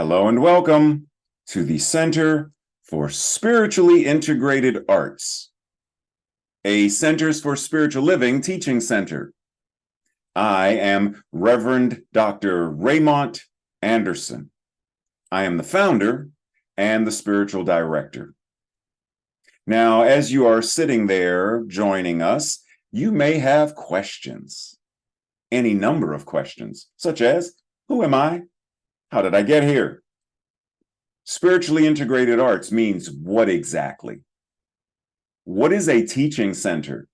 Hello and welcome to the Center for Spiritually Integrated Arts, a Centers for Spiritual Living teaching center. I am Reverend Dr. Raymont Anderson. I am the founder and the spiritual director. Now, as you are sitting there joining us, you may have questions, any number of questions, such as, who am I? How did I get here? Spiritually integrated arts means what exactly? What is a teaching center?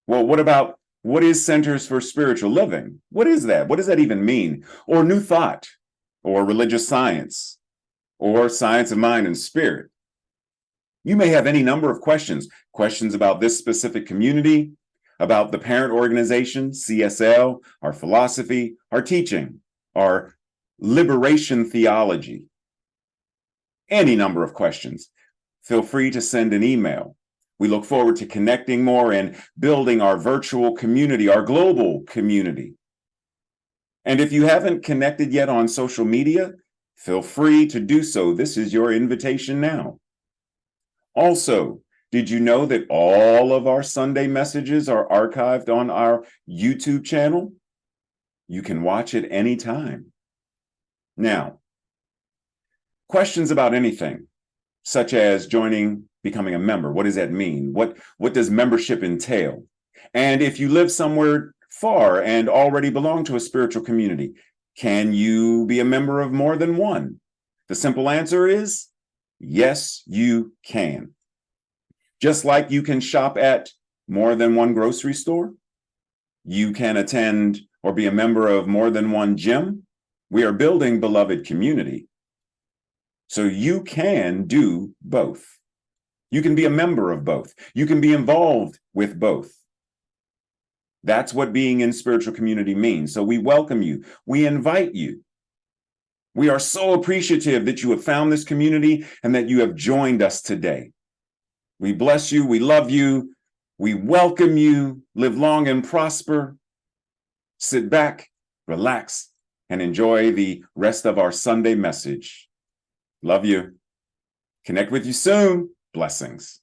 Well, what is Centers for Spiritual Living? What is that? What does that even mean? Or New Thought, or religious science, or science of mind and spirit? You may have any number of questions about this specific community, about the parent organization, CSL, our philosophy, our teaching, our liberation theology. Any number of questions. Feel free to send an email. We look forward to connecting more and building our virtual community, our global community. And if you haven't connected yet on social media, feel free to do so. This is your invitation now. Also, did you know that all of our Sunday messages are archived on our YouTube channel? You can watch it anytime. Now, questions about anything, such as becoming a member. What does that mean? What does membership entail? And if you live somewhere far and already belong to a spiritual community, can you be a member of more than one? The simple answer is yes, you can. Just like you can shop at more than one grocery store, you can attend or be a member of more than one gym. We are building beloved community. So you can do both. You can be a member of both. You can be involved with both. That's what being in spiritual community means. So we welcome you. We invite you. We are so appreciative that you have found this community and that you have joined us today. We bless you. We love you. We welcome you. Live long and prosper. Sit back, relax, and enjoy the rest of our Sunday message. Love you. Connect with you soon. Blessings.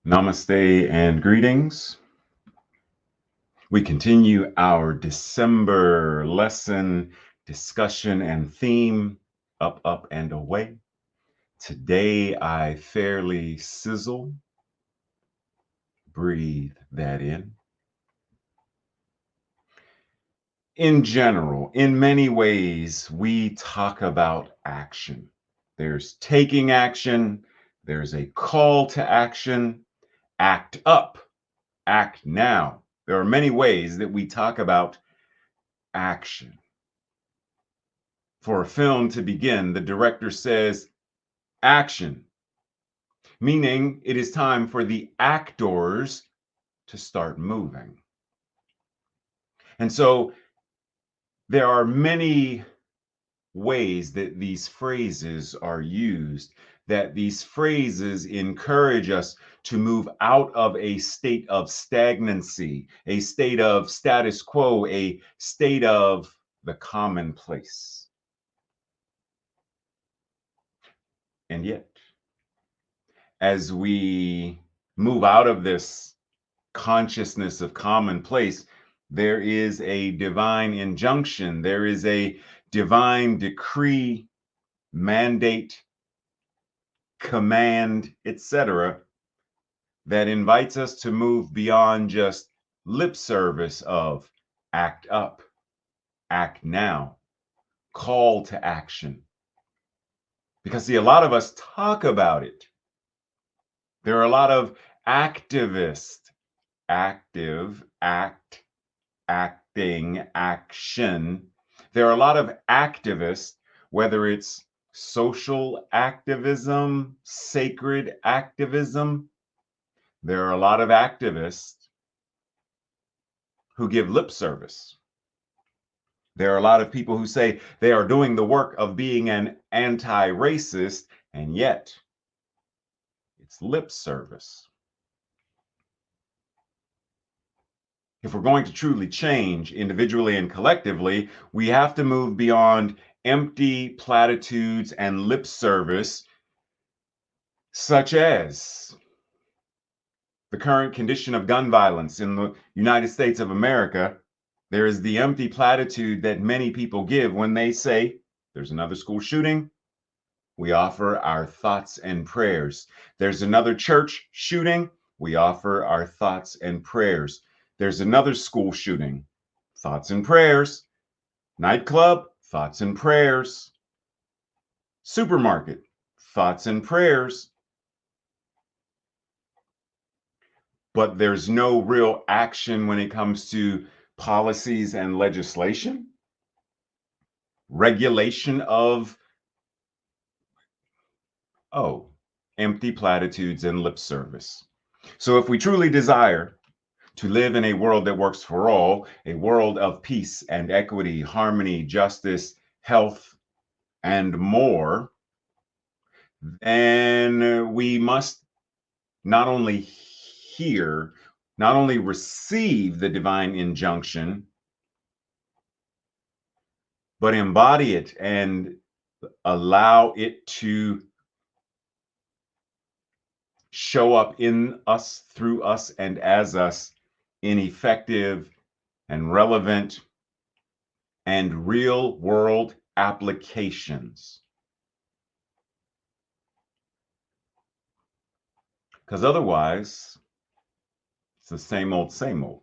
Namaste and greetings. We continue our December lesson discussion and theme, up, up, and away. Today I fairly sizzle. Breathe that in. In general, in many ways, we talk about action. There's taking action, there's a call to action, act up, act now. There are many ways that we talk about action. For a film to begin, the director says, action, meaning it is time for the actors to start moving. And so there are many ways that these phrases are used, that these phrases encourage us to move out of a state of stagnancy, a state of status quo, a state of the commonplace. And yet, as we move out of this consciousness of commonplace, there is a divine injunction, there is a divine decree, mandate, command, etc., that invites us to move beyond just lip service of act up, act now, call to action. Because see, a lot of us talk about it. There are a lot of activists, active, act, acting, action. There are a lot of activists, whether it's social activism, sacred activism. There are a lot of activists who give lip service. There are a lot of people who say they are doing the work of being an anti-racist, and yet it's lip service. If we're going to truly change individually and collectively, we have to move beyond empty platitudes and lip service, such as the current condition of gun violence in the United States of America. There is the empty platitude that many people give when they say, there's another school shooting, we offer our thoughts and prayers. There's another church shooting, we offer our thoughts and prayers. There's another school shooting, thoughts and prayers. Nightclub, thoughts and prayers. Supermarket, thoughts and prayers. But there's no real action when it comes to policies and legislation, regulation of, empty platitudes and lip service. So if we truly desire to live in a world that works for all, a world of peace and equity, harmony, justice, health, and more, then we must not only hear, not only receive the divine injunction, but embody it and allow it to show up in us, through us, and as us in effective and relevant and real world applications. Because otherwise, it's the same old, same old.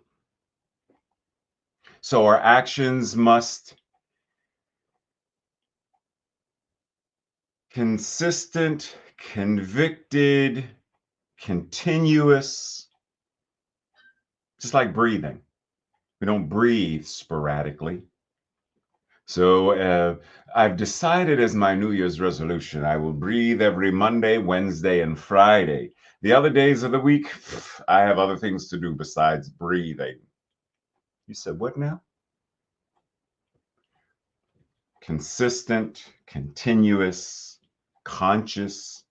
So our actions must consistent, convicted, continuous, just like breathing. We don't breathe sporadically. So I've decided as my New Year's resolution, I will breathe every Monday, Wednesday, and Friday. The other days of the week, I have other things to do besides breathing. You said, what now? Consistent, continuous, conscious,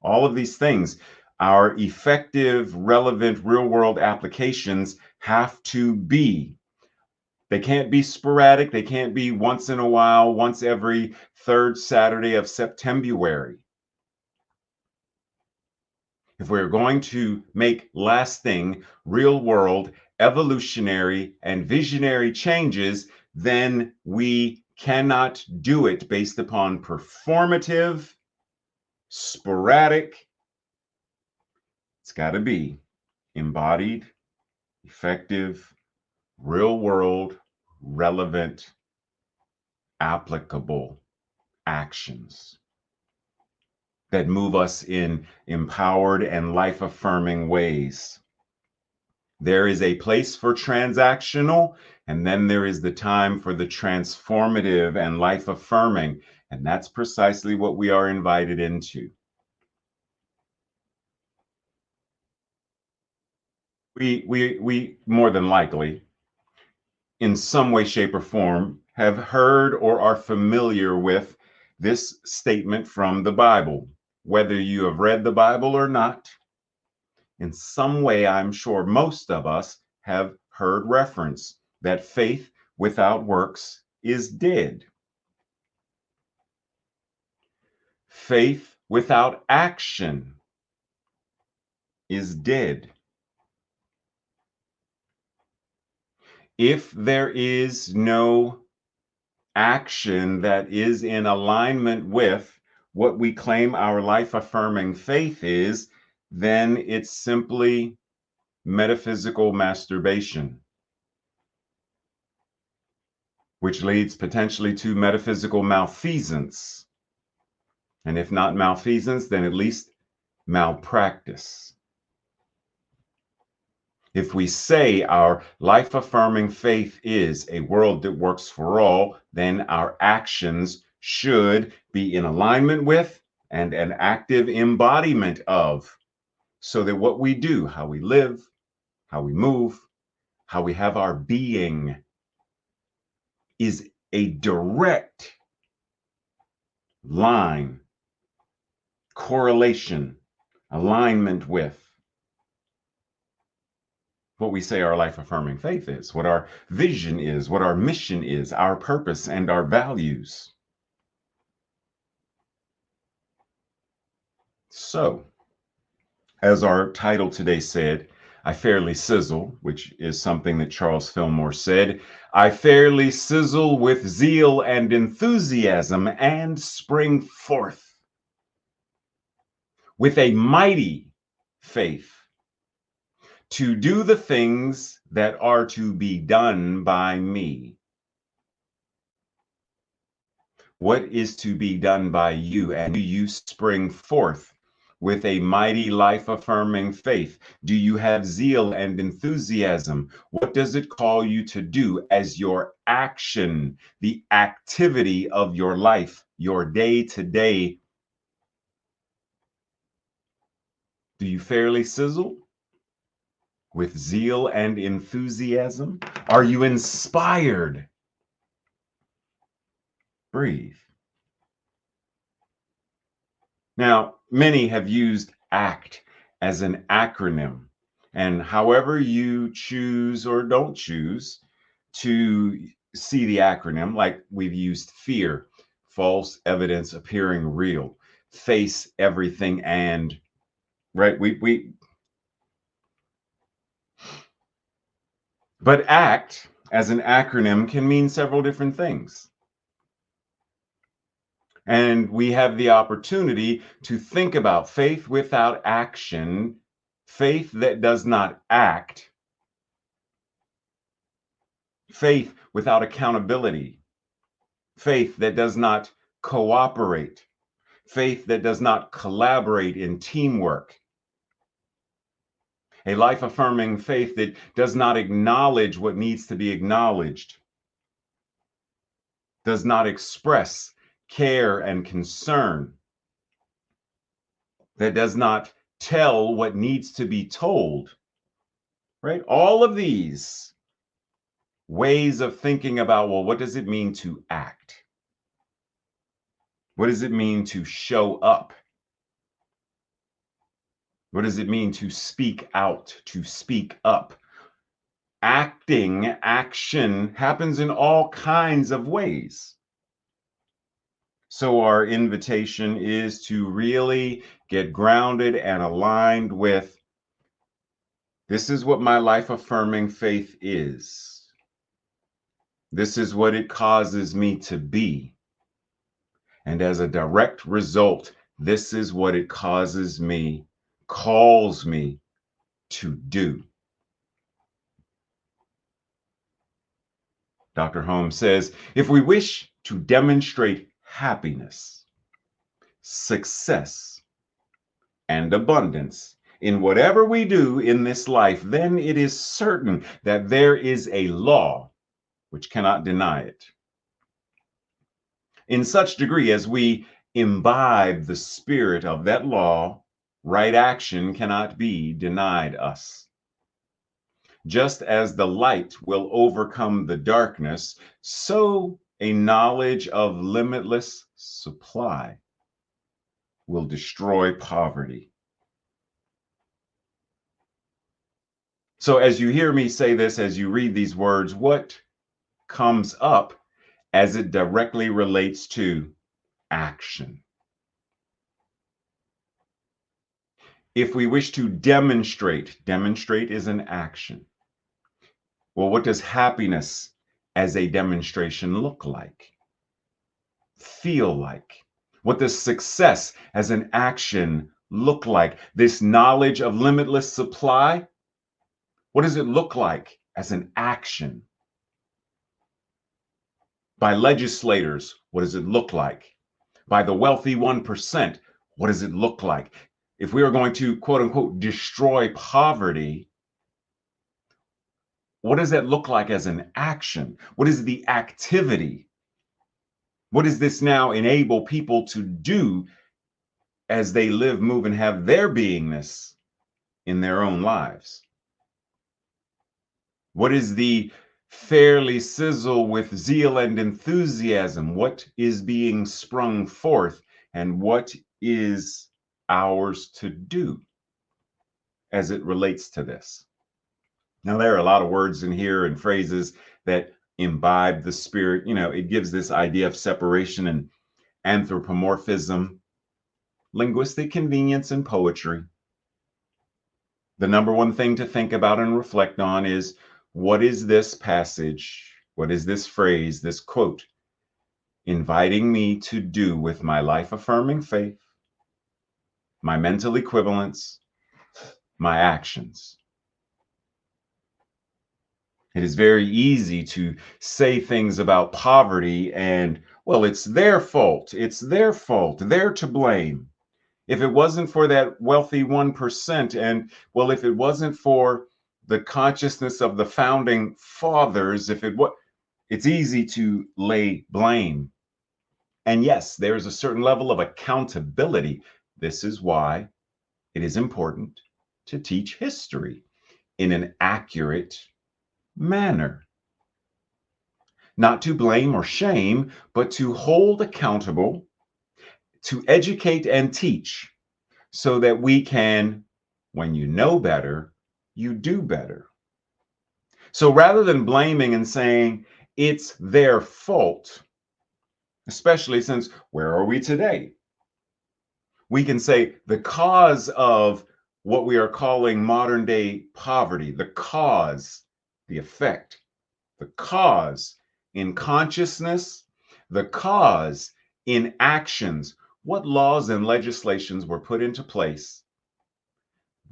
all of these things. Our effective, relevant, real-world applications have to be. They can't be sporadic. They can't be once in a while, once every third Saturday of September. If we're going to make lasting, real world, evolutionary, and visionary changes, then we cannot do it based upon performative, sporadic. It's got to be embodied, effective, real world, relevant, applicable actions that move us in empowered and life affirming ways. There is a place for transactional, and then there is the time for the transformative and life affirming. And that's precisely what we are invited into. We more than likely, in some way, shape, or form, have heard or are familiar with this statement from the Bible. Whether you have read the Bible or not, in some way, I'm sure most of us have heard reference that faith without works is dead. Faith without action is dead. If there is no action that is in alignment with what we claim our life affirming faith is, then it's simply metaphysical masturbation, which leads potentially to metaphysical malfeasance. And if not malfeasance, then at least malpractice. If we say our life affirming faith is a world that works for all, then our actions should be in alignment with and an active embodiment of, so that what we do, how we live, how we move, how we have our being, is a direct line, correlation, alignment with what we say our life affirming faith is, what our vision is, what our mission is, our purpose and our values. So, as our title today said, I fairly sizzle, which is something that Charles Fillmore said. I fairly sizzle with zeal and enthusiasm and spring forth with a mighty faith to do the things that are to be done by me. What is to be done by you? And do you spring forth with a mighty life affirming faith? Do you have zeal and enthusiasm? What does it call you to do as your action, the activity of your life, your day to day? Do you fairly sizzle with zeal and enthusiasm? Are you inspired? Breathe. Now, many have used ACT as an acronym, and however you choose or don't choose to see the acronym, like we've used fear, false evidence appearing real, face everything, and right, but ACT as an acronym can mean several different things. And we have the opportunity to think about faith without action, faith that does not act, faith without accountability, faith that does not cooperate, faith that does not collaborate in teamwork, a life affirming faith that does not acknowledge what needs to be acknowledged, does not express care and concern, that does not tell what needs to be told, right? All of these ways of thinking about, well, what does it mean to act? What does it mean to show up? What does it mean to speak out, to speak up? Action happens in all kinds of ways. So our invitation is to really get grounded and aligned with, this is what my life-affirming faith is. This is what it causes me to be. And as a direct result, this is what it calls me to do. Dr. Holmes says, if we wish to demonstrate happiness, success, and abundance in whatever we do in this life, then it is certain that there is a law which cannot deny it. In such degree as we imbibe the spirit of that law, right action cannot be denied us. Just as the light will overcome the darkness, so a knowledge of limitless supply will destroy poverty. So as you hear me say this, as you read these words, what comes up as it directly relates to action? If we wish to demonstrate is an action. Well, what does happiness as a demonstration look like? Feel like? What does success as an action look like? This knowledge of limitless supply, what does it look like as an action? By legislators, what does it look like? By the wealthy 1%, what does it look like? If we are going to, quote unquote, destroy poverty, what does that look like as an action? What is the activity? What does this now enable people to do as they live, move, and have their beingness in their own lives? What is the fairly sizzle with zeal and enthusiasm? What is being sprung forth, and what is ours to do as it relates to this? Now, there are a lot of words in here and phrases that imbibe the spirit. You know, it gives this idea of separation and anthropomorphism, linguistic convenience, and poetry. The number one thing to think about and reflect on is, what is this passage? What is this phrase, this quote, inviting me to do with my life-affirming faith, my mental equivalence, my actions? It is very easy to say things about poverty and, well, it's their fault. It's their fault. They're to blame. If it wasn't for that wealthy 1%, and, well, if it wasn't for the consciousness of the founding fathers, it's easy to lay blame. And yes, there is a certain level of accountability. This is why it is important to teach history in an accurate manner. Not to blame or shame, but to hold accountable, to educate and teach, so that we can, when you know better, you do better. So rather than blaming and saying it's their fault, especially since where are we today? We can say the cause of what we are calling modern day poverty, the cause, the effect, the cause in consciousness, the cause in actions. What laws and legislations were put into place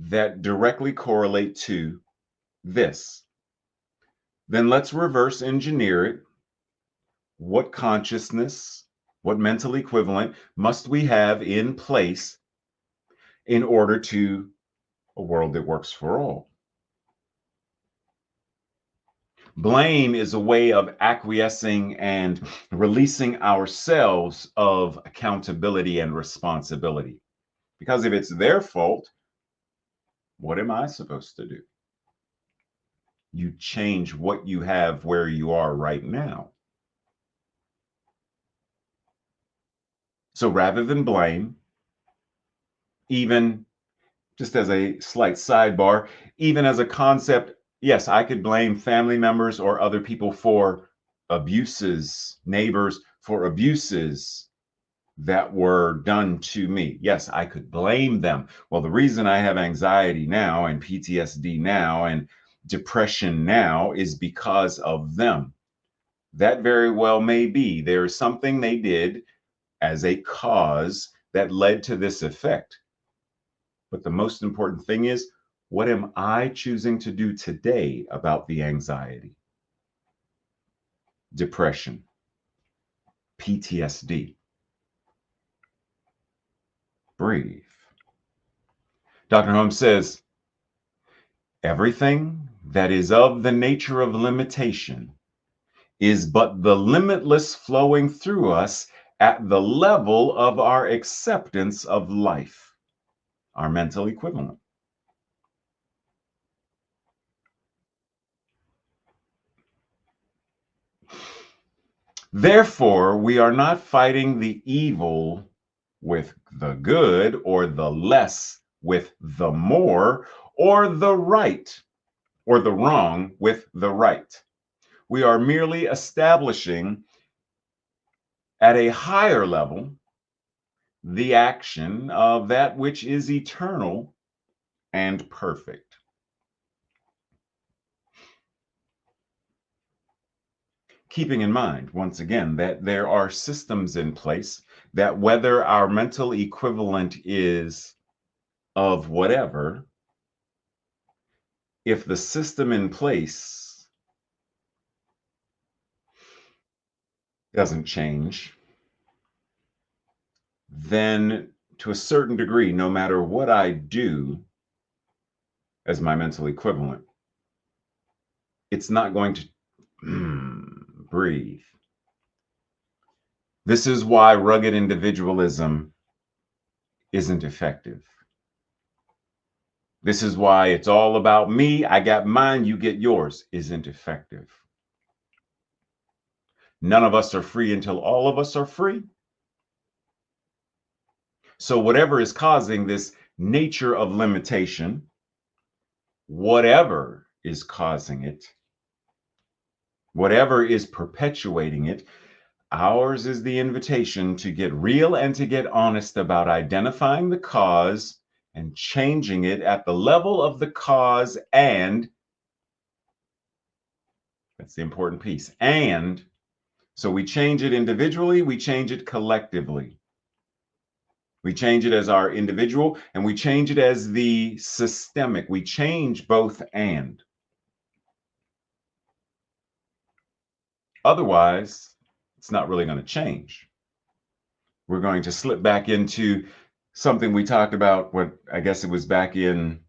that directly correlate to this? Then let's reverse engineer it. What consciousness, what mental equivalent must we have in place in order to a world that works for all? Blame is a way of acquiescing and releasing ourselves of accountability and responsibility. Because if it's their fault, what am I supposed to do? You change what you have where you are right now. So rather than blame, even just as a slight sidebar, even as a concept, yes, I could blame family members or other people for abuses, neighbors for abuses, that were done to me. Yes, I could blame them. Well, the reason I have anxiety now and PTSD now and depression now is because of them. That very well may be. There is something they did as a cause that led to this effect. But the most important thing is, what am I choosing to do today about the anxiety, depression, PTSD? Breathe. Dr. Holmes says, everything that is of the nature of limitation is but the limitless flowing through us at the level of our acceptance of life, our mental equivalent. Therefore, we are not fighting the evil with the good, or the less with the more, or the right or the wrong with the right. We are merely establishing at a higher level the action of that which is eternal and perfect. Keeping in mind, once again, that there are systems in place that whether our mental equivalent is of whatever, if the system in place doesn't change, then to a certain degree, no matter what I do as my mental equivalent, it's not going to breathe. This is why rugged individualism isn't effective. This is why it's all about me, I got mine, you get yours, isn't effective. None of us are free until all of us are free. So whatever is causing this nature of limitation, whatever is causing it, whatever is perpetuating it, ours is the invitation to get real and to get honest about identifying the cause and changing it at the level of the cause. And that's the important piece. And so we change it individually, we change it collectively. We change it as our individual, and we change it as the systemic. We change both and. Otherwise, it's not really going to change. We're going to slip back into something we talked about, what I guess it was back in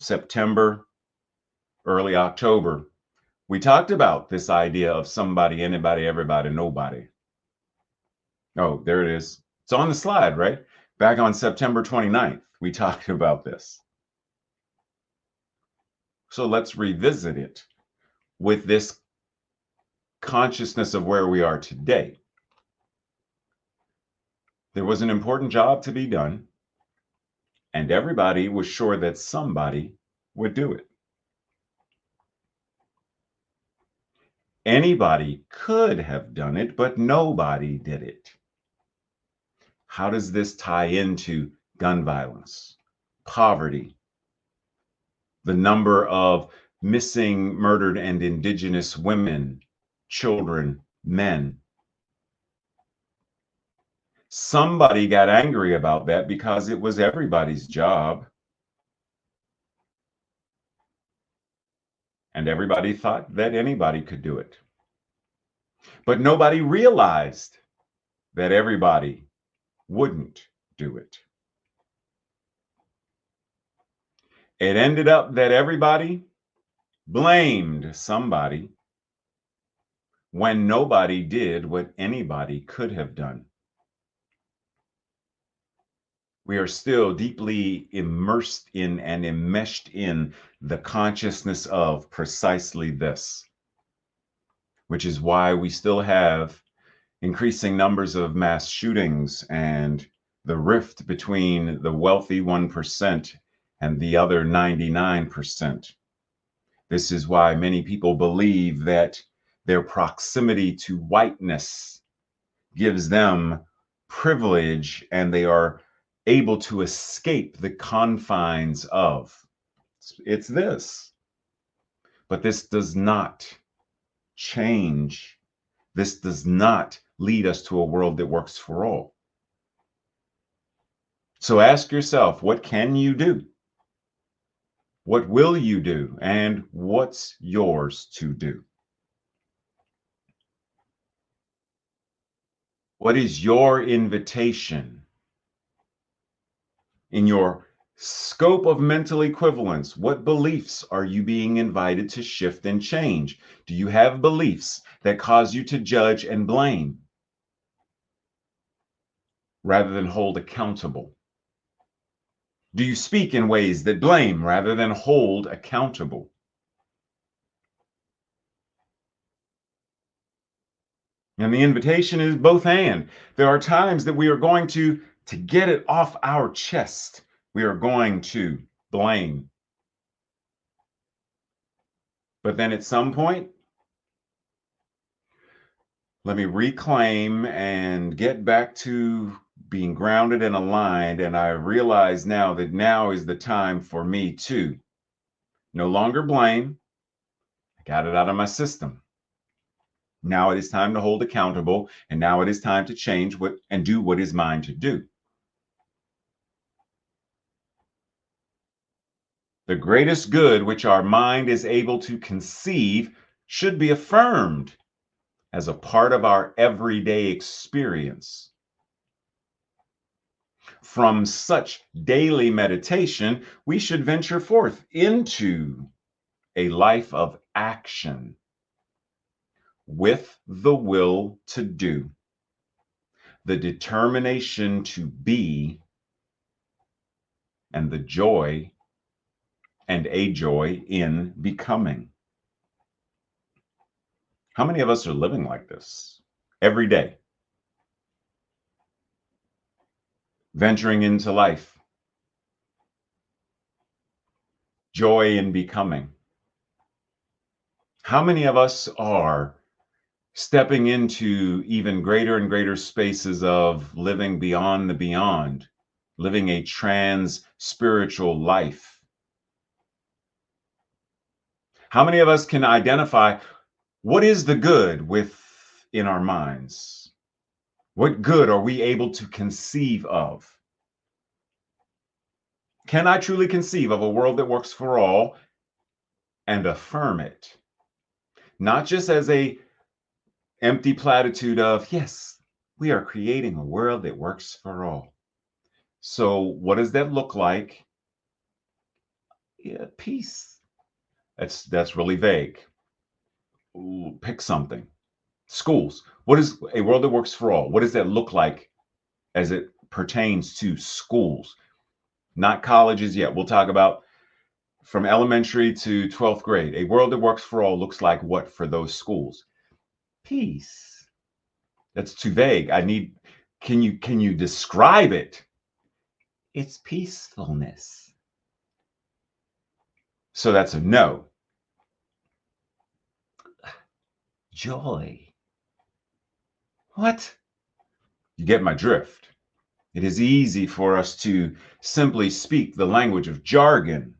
September, early October. We talked about this idea of somebody, anybody, everybody, nobody. Oh, there it is. It's on the slide, right? Back on September 29th, we talked about this. So let's revisit it with this consciousness of where we are today. There was an important job to be done, and everybody was sure that somebody would do it. Anybody could have done it, but nobody did it. How does this tie into gun violence, poverty, the number of missing, murdered, and indigenous women, children, men? Somebody got angry about that because it was everybody's job. And everybody thought that anybody could do it. But nobody realized that everybody wouldn't do it. It ended up that everybody blamed somebody when nobody did what anybody could have done. We are still deeply immersed in and enmeshed in the consciousness of precisely this, which is why we still have increasing numbers of mass shootings and the rift between the wealthy 1% and the other 99%. This is why many people believe that their proximity to whiteness gives them privilege and they are able to escape the confines of. It's this. But this does not change. This does not lead us to a world that works for all. So ask yourself, what can you do? What will you do? And what's yours to do? What is your invitation in your scope of mental equivalence? What beliefs are you being invited to shift and change? Do you have beliefs that cause you to judge and blame rather than hold accountable? Do you speak in ways that blame rather than hold accountable? And the invitation is both and. There are times that we are going to get it off our chest, we are going to blame. But then at some point, let me reclaim and get back to being grounded and aligned. And I realize now that now is the time for me to no longer blame. I got it out of my system. Now it is time to hold accountable. And now it is time to change what and do what is mine to do. The greatest good which our mind is able to conceive should be affirmed as a part of our everyday experience. From such daily meditation, we should venture forth into a life of action with the will to do, the determination to be, and the joy and a joy in becoming. How many of us are living like this every day? Venturing into life, joy in becoming. How many of us are stepping into even greater and greater spaces of living beyond the beyond, living a trans spiritual life? How many of us can identify what is the good within our minds? What good are we able to conceive of? Can I truly conceive of a world that works for all and affirm it? Not just as a empty platitude of, yes, we are creating a world that works for all. So what does that look like? Yeah, peace. That's really vague. Ooh, pick something. Schools. What is a world that works for all? What does that look like as it pertains to schools? Not colleges yet. We'll talk about from elementary to 12th grade. A world that works for all looks like what for those schools? Peace. That's too vague. Can you describe it? It's peacefulness. So that's a no. Joy. What? You get my drift. It is easy for us to simply speak the language of jargon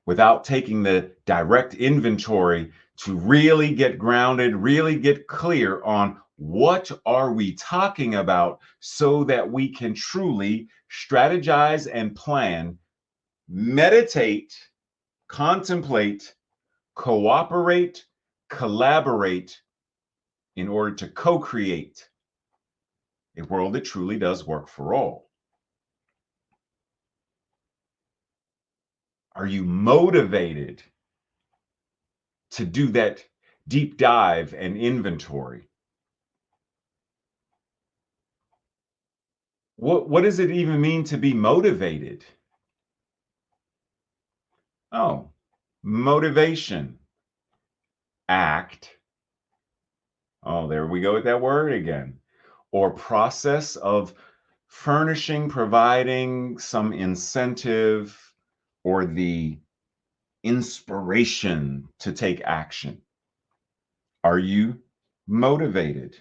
without taking the direct inventory to really get grounded, really get clear on what are we talking about so that we can truly strategize and plan, meditate, contemplate, cooperate, collaborate in order to co-create a world that truly does work for all. Are you motivated to do that deep dive and inventory? What does it even mean to be motivated? Oh, motivation, act. Oh, there we go with that word again. Or process of furnishing, providing some incentive or the inspiration to take action. Are you motivated?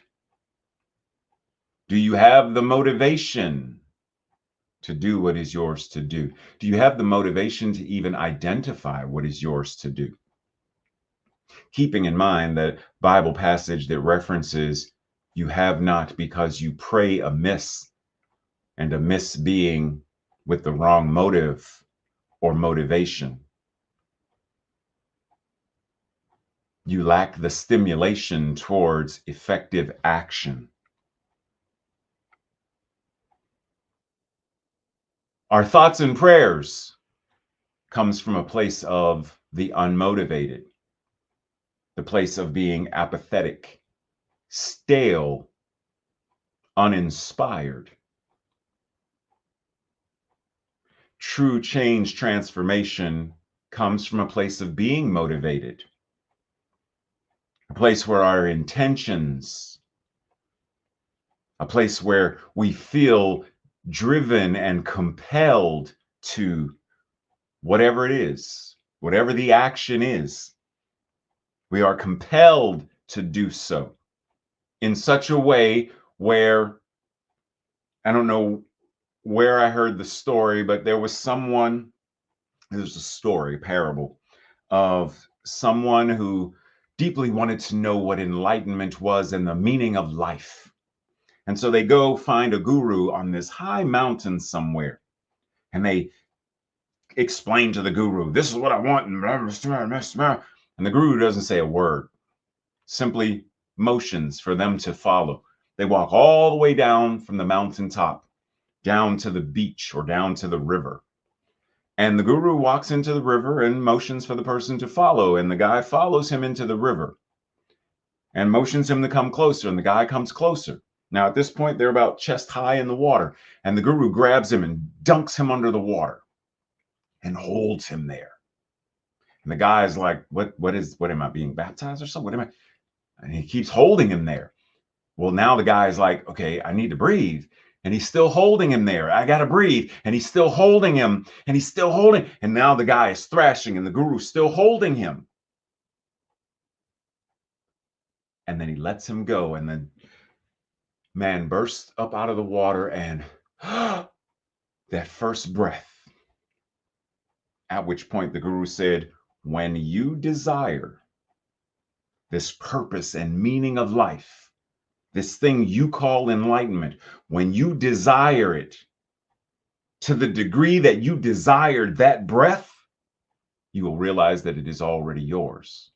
Do you have the motivation to do what is yours to do? Do you have the motivation to even identify what is yours to do? Keeping in mind that Bible passage that references you have not because you pray amiss, and amiss being with the wrong motive or motivation. You lack the stimulation towards effective action. Our thoughts and prayers comes from a place of the unmotivated, the place of being apathetic, stale, uninspired. True change transformation comes from a place of being motivated, a place where our intentions, a place where we feel driven and compelled to whatever it is, whatever the action is. We are compelled to do so in such a way where, I don't know where I heard the story, but there was there's a story, a parable of someone who deeply wanted to know what enlightenment was and the meaning of life. And so they go find a guru on this high mountain somewhere. And they explain to the guru, this is what I want. And the guru doesn't say a word, simply motions for them to follow. They walk all the way down from the mountaintop, down to the beach or down to the river. And the guru walks into the river and motions for the person to follow. And the guy follows him into the river and motions him to come closer. And the guy comes closer. Now, at this point, they're about chest high in the water. And the guru grabs him and dunks him under the water and holds him there. And the guy is like, what am I being baptized or something? What am I? And he keeps holding him there. Well, now the guy is like, okay, I need to breathe. And he's still holding him there. I got to breathe. And he's still holding him. And he's still holding. And now the guy is thrashing and the guru's still holding him. And then he lets him go. And then man bursts up out of the water and that first breath. At which point the guru said, when you desire this purpose and meaning of life, this thing you call enlightenment, when you desire it to the degree that you desired that breath, you will realize that it is already yours.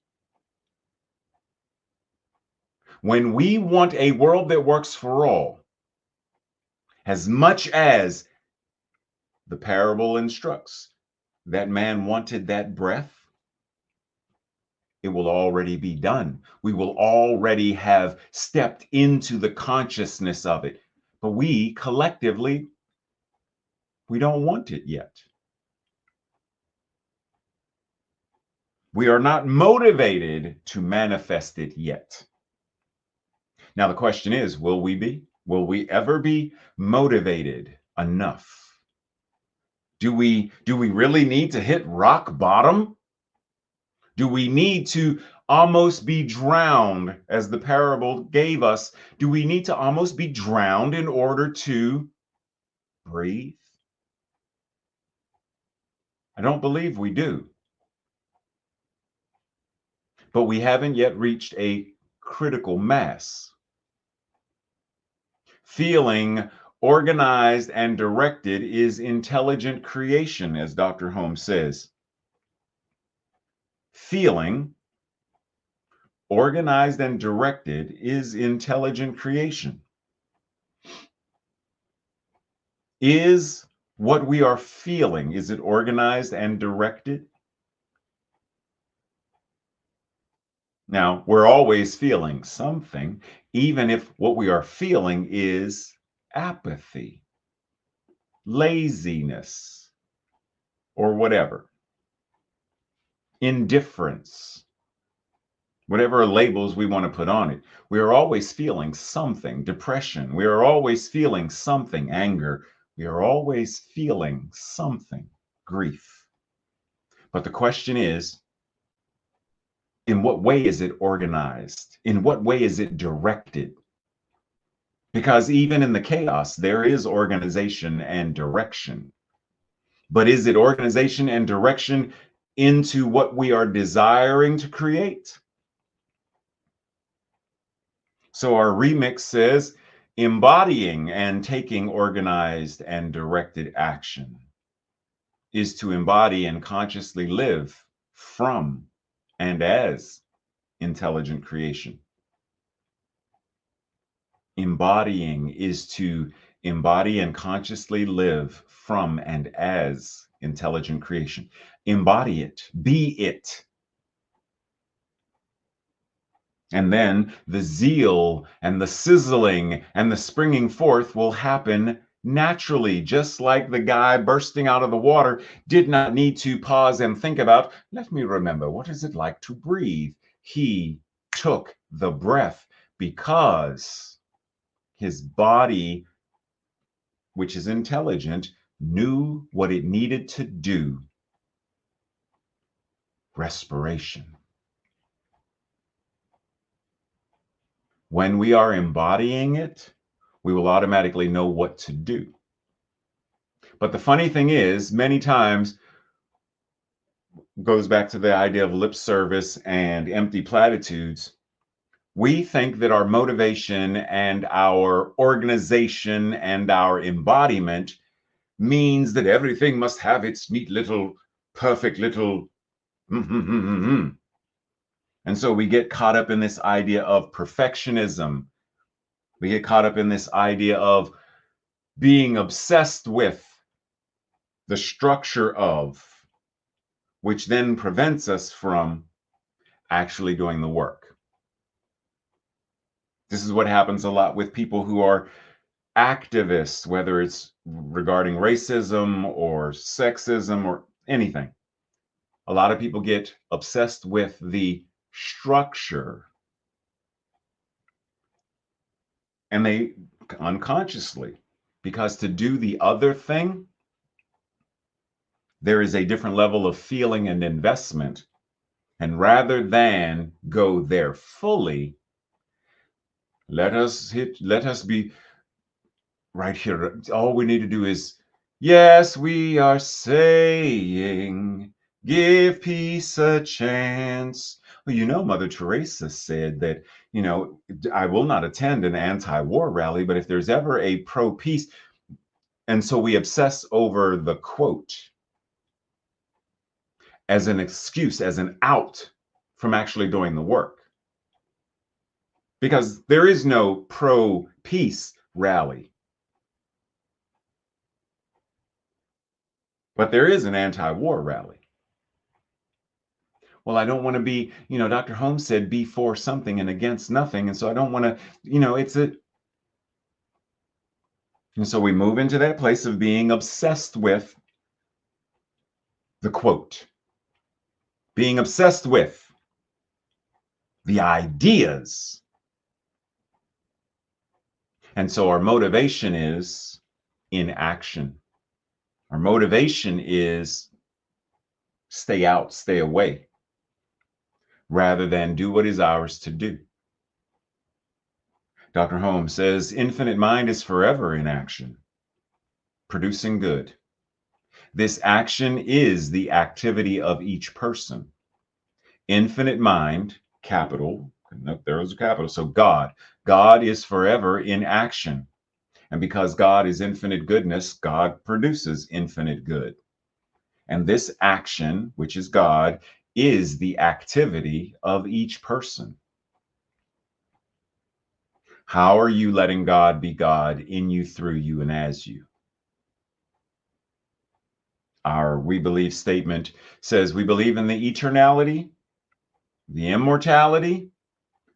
When we want a world that works for all, as much as the parable instructs, that man wanted that breath, it will already be done. We will already have stepped into the consciousness of it. But we collectively, we don't want it yet. We are not motivated to manifest it yet. Now, the question is, will we be? Will we ever be motivated enough? Do we really need to hit rock bottom? Do we need to almost be drowned, as the parable gave us? Do we need to almost be drowned in order to breathe? I don't believe we do. But we haven't yet reached a critical mass. Feeling organized and directed is intelligent creation, as Dr. Holmes says. Feeling organized and directed is intelligent creation. Is what we are feeling, is it organized and directed? Now, we're always feeling something, even if what we are feeling is apathy, laziness, or whatever, indifference, whatever labels we want to put on it. We are always feeling something, depression. We are always feeling something, anger. We are always feeling something, grief. But the question is, in what way is it organized? In what way is it directed? Because even in the chaos, there is organization and direction. But is it organization and direction into what we are desiring to create? So our remix says embodying and taking organized and directed action is to embody and consciously live from and as intelligent creation. Embodying is to embody and consciously live from and as intelligent creation. Embody it, be it. And then the zeal and the sizzling and the springing forth will happen naturally, just like the guy bursting out of the water did not need to pause and think about, let me remember, what is it like to breathe? He took the breath because his body, which is intelligent, knew what it needed to do. Respiration. When we are embodying it, we will automatically know what to do. But the funny thing is, many times, goes back to the idea of lip service and empty platitudes. We think that our motivation and our organization and our embodiment means that everything must have its neat little, perfect little. And so we get caught up in this idea of perfectionism. We get caught up in this idea of being obsessed with the structure of, which then prevents us from actually doing the work. This is what happens a lot with people who are activists, whether it's regarding racism or sexism or anything. A lot of people get obsessed with the structure, and they unconsciously, because to do the other thing, there is a different level of feeling and investment. And rather than go there fully, let us be right here. All we need to do is, yes, we are saying, give peace a chance. Well, Mother Teresa said that, I will not attend an anti-war rally, but if there's ever a pro-peace, and so we obsess over the quote as an excuse, as an out from actually doing the work. Because there is no pro-peace rally, but there is an anti-war rally. Well, I don't want to be, Dr. Holmes said, be for something and against nothing. And so I don't want to, and so we move into that place of being obsessed with the quote, being obsessed with the ideas. And so our motivation is inaction. Our motivation is stay out, stay away, rather than do what is ours to do. Dr. Holmes says, infinite mind is forever in action, producing good. This action is the activity of each person. Infinite mind, capital, nope, there was a capital. So God is forever in action. And because God is infinite goodness, God produces infinite good. And this action, which is God, is the activity of each person. How are you letting God be God in you, through you, and as you? Our we believe statement says we believe in the eternality, the immortality,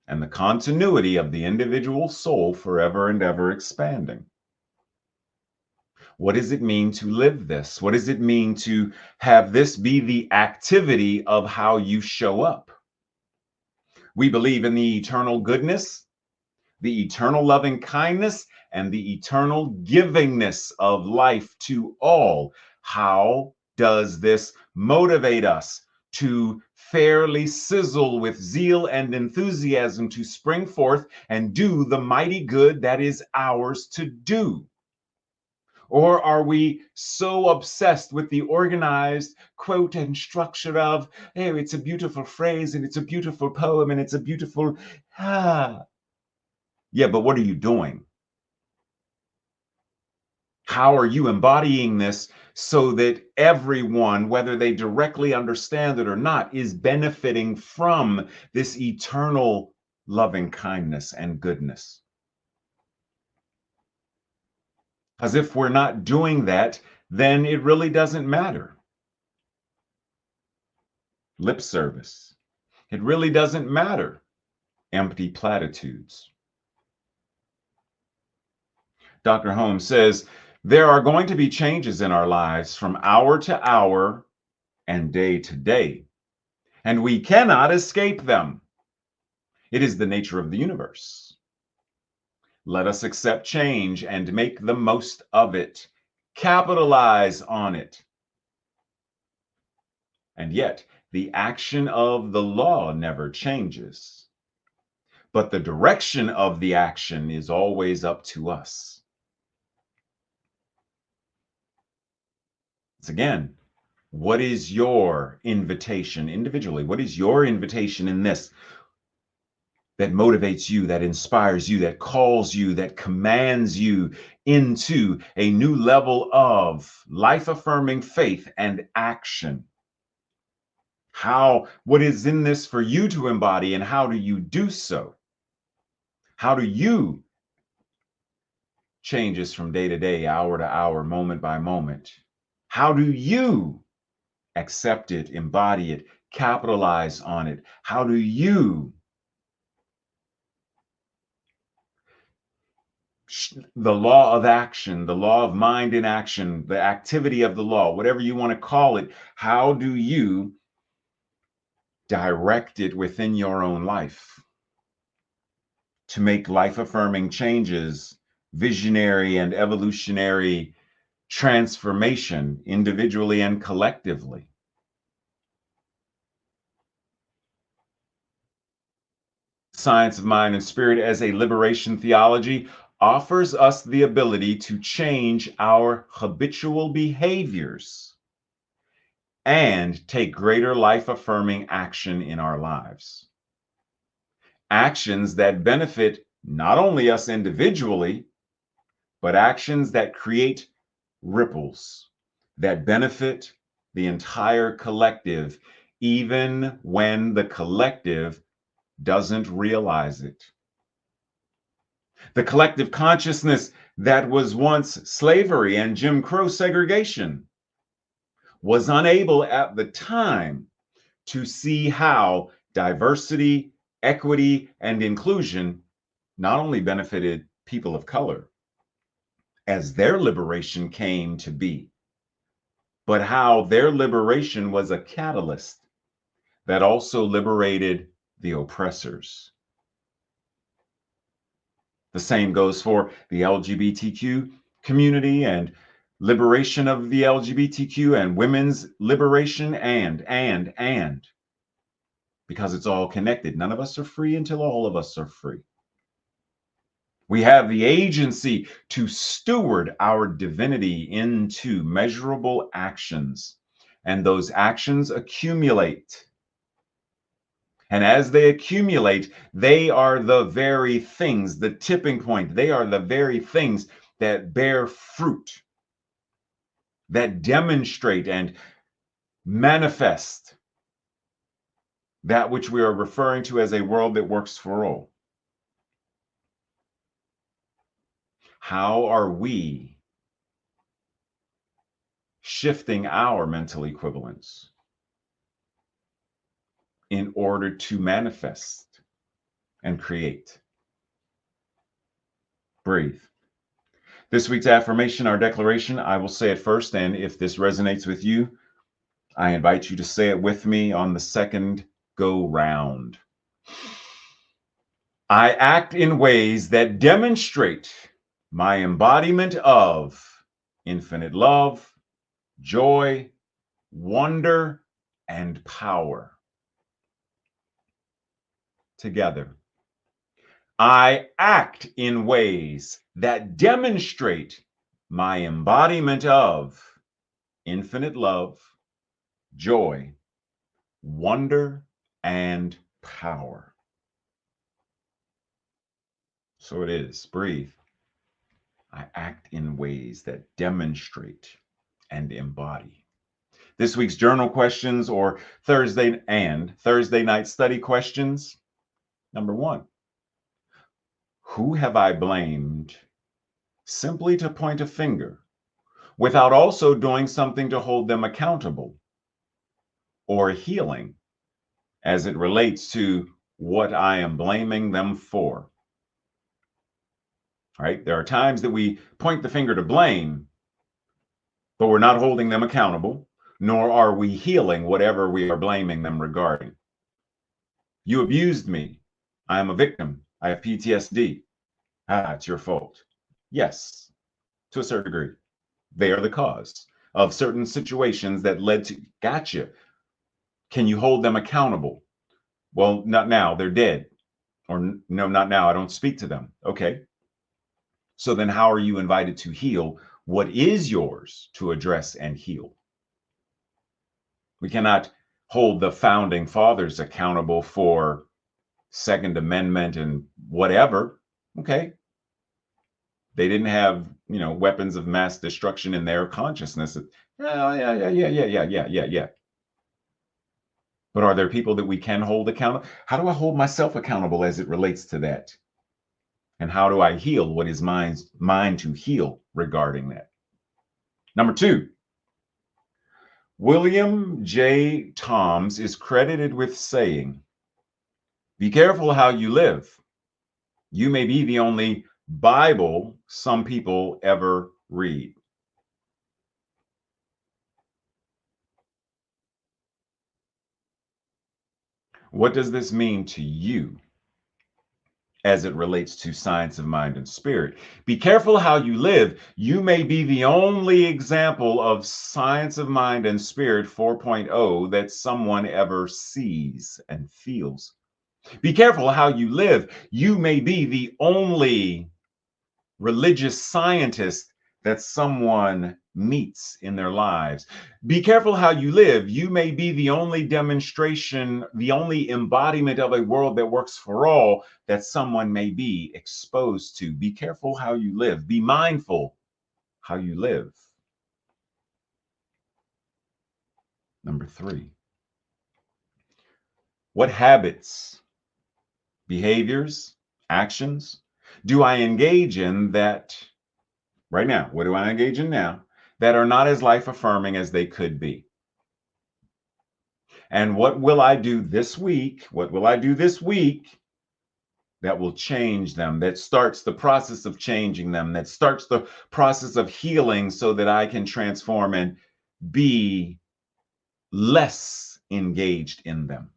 and the continuity of the individual soul forever and ever expanding. What does it mean to live this? What does it mean to have this be the activity of how you show up? We believe in the eternal goodness, the eternal loving kindness, and the eternal givingness of life to all. How does this motivate us to fairly sizzle with zeal and enthusiasm to spring forth and do the mighty good that is ours to do? Or are we so obsessed with the organized quote and structure of, hey, it's a beautiful phrase and it's a beautiful poem and it's a beautiful, ah. Yeah, but what are you doing? How are you embodying this so that everyone, whether they directly understand it or not, is benefiting from this eternal loving kindness and goodness? Because if we're not doing that, then it really doesn't matter. Lip service. It really doesn't matter. Empty platitudes. Dr. Holmes says, there are going to be changes in our lives from hour to hour and day to day, and we cannot escape them. It is the nature of the universe. Let us accept change and make the most of it. Capitalize on it. And yet, the action of the law never changes. But the direction of the action is always up to us. Once again, what is your invitation individually? What is your invitation in this that motivates you, that inspires you, that calls you, that commands you into a new level of life-affirming faith and action? What is in this for you to embody, and how do you do so? How do you change this from day to day, hour to hour, moment by moment? How do you accept it, embody it, capitalize on it? How do you, the law of action, the law of mind in action, the activity of the law, whatever you want to call it, how do you direct it within your own life to make life-affirming changes, visionary and evolutionary transformation individually and collectively? Science of mind and spirit as a liberation theology offers us the ability to change our habitual behaviors and take greater life-affirming action in our lives. Actions that benefit not only us individually, but actions that create ripples that benefit the entire collective, even when the collective doesn't realize it. The collective consciousness that was once slavery and Jim Crow segregation was unable at the time to see how diversity, equity, and inclusion not only benefited people of color as their liberation came to be, but how their liberation was a catalyst that also liberated the oppressors. The same goes for the LGBTQ community and liberation of the LGBTQ and women's liberation and because it's all connected. None of us are free until all of us are free. We have the agency to steward our divinity into measurable actions, and those actions accumulate. And as they accumulate, they are the very things, the tipping point, they are the very things that bear fruit, that demonstrate and manifest that which we are referring to as a world that works for all. How are we shifting our mental equivalence in order to manifest and create? Breathe. This week's affirmation, our declaration, I will say it first, and if this resonates with you, I invite you to say it with me on the second go round. I act in ways that demonstrate my embodiment of infinite love, joy, wonder, and power. together. I act in ways that demonstrate my embodiment of infinite love, joy, wonder, and power. So it is. Breathe. I act in ways that demonstrate and embody. This week's journal questions or Thursday night study questions. Number 1, who have I blamed simply to point a finger without also doing something to hold them accountable or healing as it relates to what I am blaming them for? Right? There are times that we point the finger to blame, but we're not holding them accountable, nor are we healing whatever we are blaming them regarding. You abused me. I am a victim. I have PTSD. It's your fault. Yes, to a certain degree. They are the cause of certain situations that led to, gotcha. Can you hold them accountable? Well, not now, they're dead. Or no, not now, I don't speak to them. Okay. So then how are you invited to heal what is yours to address and heal? We cannot hold the founding fathers accountable for Second Amendment and whatever. Okay. They didn't have, weapons of mass destruction in their consciousness. Yeah. But are there people that we can hold accountable? How do I hold myself accountable as it relates to that? And how do I heal what is mine to heal regarding that? Number 2, William J. Toms is credited with saying, "Be careful how you live. You may be the only Bible some people ever read." What does this mean to you as it relates to science of mind and spirit? Be careful how you live. You may be the only example of science of mind and spirit 4.0 that someone ever sees and feels. Be careful how you live. You may be the only religious scientist that someone meets in their lives. Be careful how you live. You may be the only demonstration, the only embodiment of a world that works for all that someone may be exposed to. Be careful how you live. Be mindful how you live. Number 3, what habits, behaviors, actions do I engage in that right now? What do I engage in now that are not as life affirming as they could be? And what will I do this week? What will I do this week that will change them, that starts the process of changing them, that starts the process of healing so that I can transform and be less engaged in them?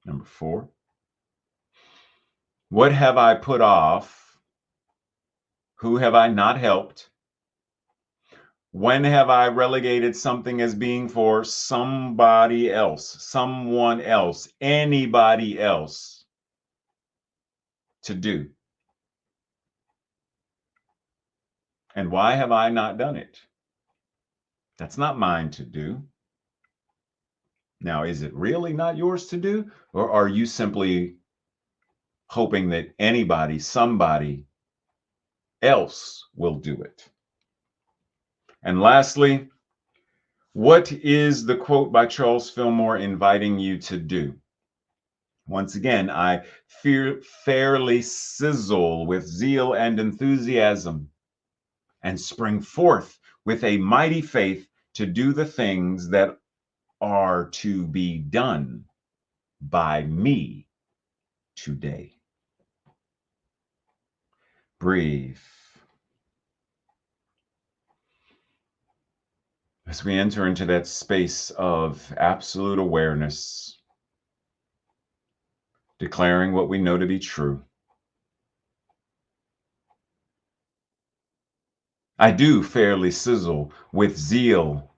Number 4, what have I put off? Who have I not helped? When have I relegated something as being for somebody else, someone else, anybody else to do? And why have I not done it? That's not mine to do. Now, is it really not yours to do? Or are you simply hoping that anybody, somebody else will do it? And lastly, what is the quote by Charles Fillmore inviting you to do? Once again, I fairly sizzle with zeal and enthusiasm and spring forth with a mighty faith to do the things that are to be done by me today. Breathe. As we enter into that space of absolute awareness, declaring what we know to be true, I do fairly sizzle with zeal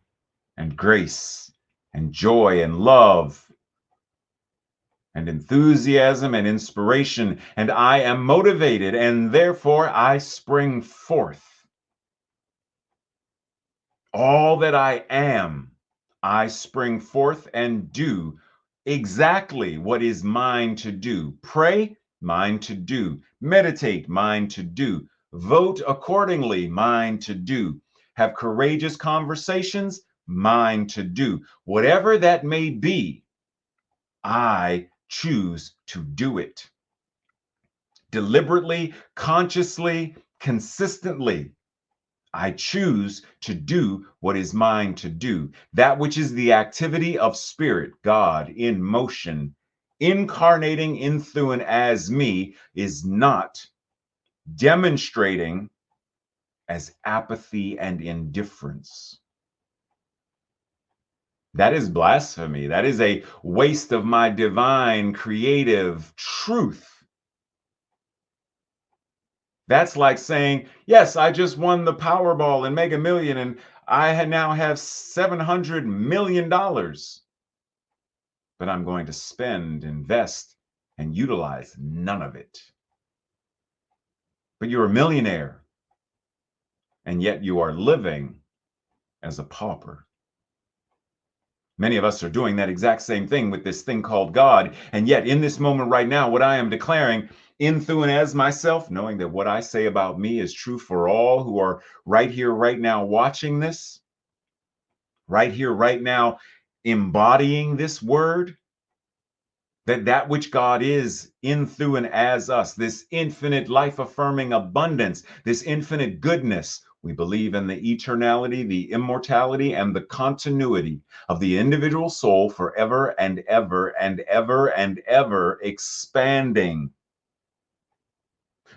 and grace and joy and love and enthusiasm and inspiration, and I am motivated, and therefore I spring forth. All that I am, I spring forth and do exactly what is mine to do. Pray, mine to do. Meditate, mine to do. Vote accordingly, mine to do. Have courageous conversations, mine to do. Whatever that may be, I choose to do it. Deliberately, consciously, consistently. I choose to do what is mine to do. That which is the activity of spirit, God in motion, incarnating in through and as me, is not demonstrating as apathy and indifference. That is blasphemy. That is a waste of my divine creative truth. That's like saying, yes, I just won the Powerball and Mega Million, and I now have $700 million, but I'm going to spend, invest, and utilize none of it. But you're a millionaire, and yet you are living as a pauper. Many of us are doing that exact same thing with this thing called God, and yet in this moment right now, what I am declaring in, through, and as myself, knowing that what I say about me is true for all who are right here, right now, watching this, right here, right now, embodying this word, that which God is in, through, and as us, this infinite life-affirming abundance, this infinite goodness. We believe in the eternality, the immortality, and the continuity of the individual soul forever and ever and ever and ever expanding.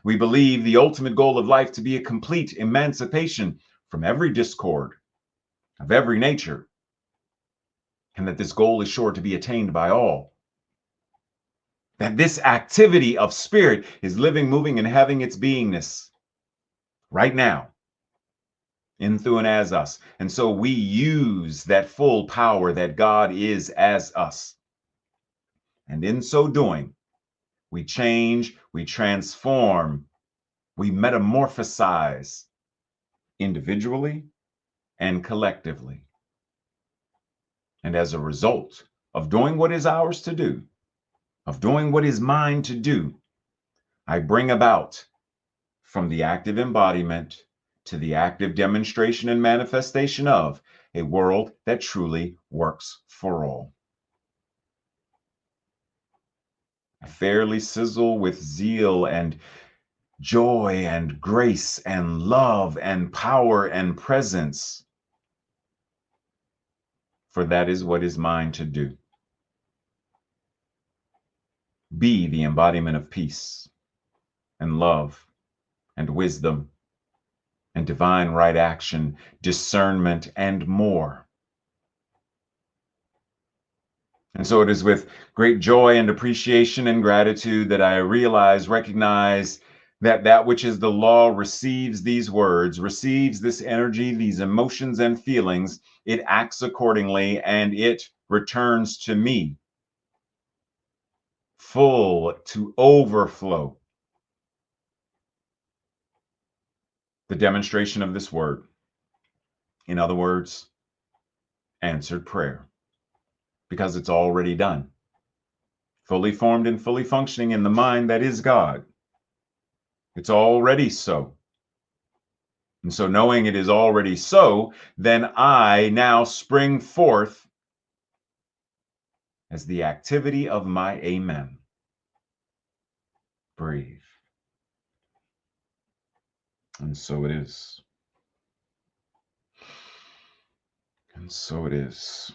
We believe the ultimate goal of life to be a complete emancipation from every discord of every nature, and that this goal is sure to be attained by all. That this activity of spirit is living, moving, and having its beingness right now, in, through, and as us. And so we use that full power that God is as us. And in so doing, we change, we transform, we metamorphosize individually and collectively. And as a result of doing what is ours to do, of doing what is mine to do, I bring about, from the active embodiment to the active demonstration and manifestation of, a world that truly works for all. I fairly sizzle with zeal and joy and grace and love and power and presence, for that is what is mine to do. Be the embodiment of peace and love and wisdom and divine right action, discernment, and more. And so it is with great joy and appreciation and gratitude that I recognize that that which is the law receives these words, receives this energy, these emotions and feelings. It acts accordingly, and it returns to me full to overflow. The demonstration of this word, in other words, answered prayer, because it's already done, fully formed and fully functioning in the mind that is God. It's already so. And so, knowing it is already so, then I now spring forth as the activity of my amen. Breathe. And so it is. And so it is.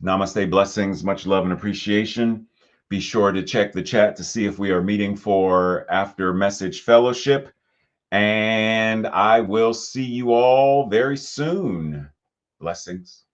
Namaste, blessings, much love and appreciation. Be sure to check the chat to see if we are meeting for after message fellowship. And I will see you all very soon. Blessings.